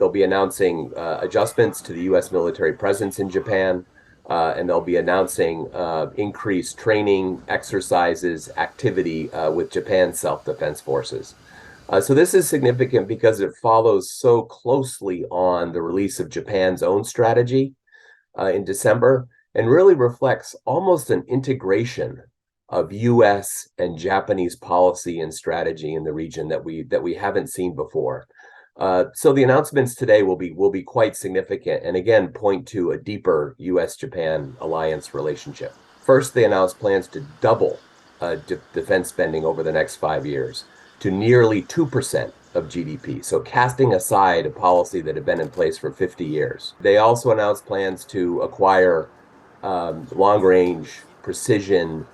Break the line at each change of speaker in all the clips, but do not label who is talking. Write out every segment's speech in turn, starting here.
they'll be announcing adjustments to the U.S. military presence in Japan, and they'll be announcing increased training, exercises, activity with Japan's self-defense forces. So this is significant because it follows so closely on the release of Japan's own strategy in December, and really reflects almost an integration of U.S. and Japanese policy and strategy in the region that we haven't seen before. So the announcements today will be quite significant, and again point to a deeper U.S.-Japan alliance relationship. First, they announced plans to double defense spending over the next 5 years to nearly 2% of GDP. So casting aside a policy that had been in place for 50 years. They also announced plans to acquire long-range precision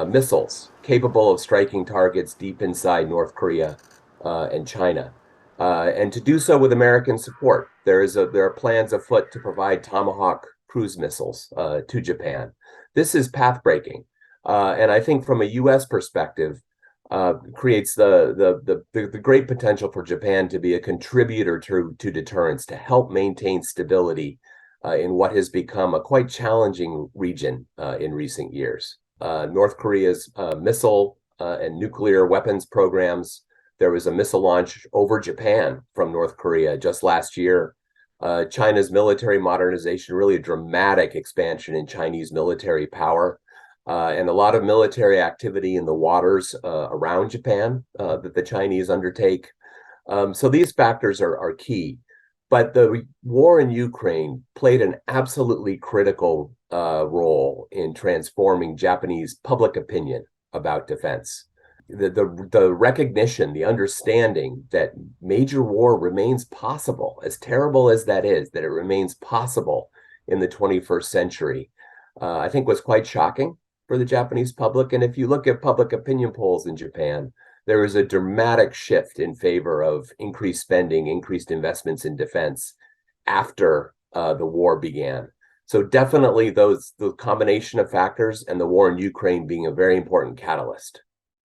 missiles capable of striking targets deep inside North Korea and China. And to do so with American support. There are plans afoot to provide Tomahawk cruise missiles to Japan. This is path-breaking. And I think from a U.S. perspective, creates the great potential for Japan to be a contributor to deterrence, to help maintain stability in what has become a quite challenging region in recent years. North Korea's missile and nuclear weapons programs. There was a missile launch over Japan from North Korea just last year. China's military modernization, really a dramatic expansion in Chinese military power. And a lot of military activity in the waters around Japan that the Chinese undertake. So these factors are key. But the war in Ukraine played an absolutely critical role in transforming Japanese public opinion about defense. The recognition, the understanding that major war remains possible, as terrible as that is, that it remains possible in the 21st century, I think was quite shocking for the Japanese public. And if you look at public opinion polls in Japan, there is a dramatic shift in favor of increased spending, increased investments in defense after the war began. So definitely the combination of factors and the war in Ukraine being a very important catalyst.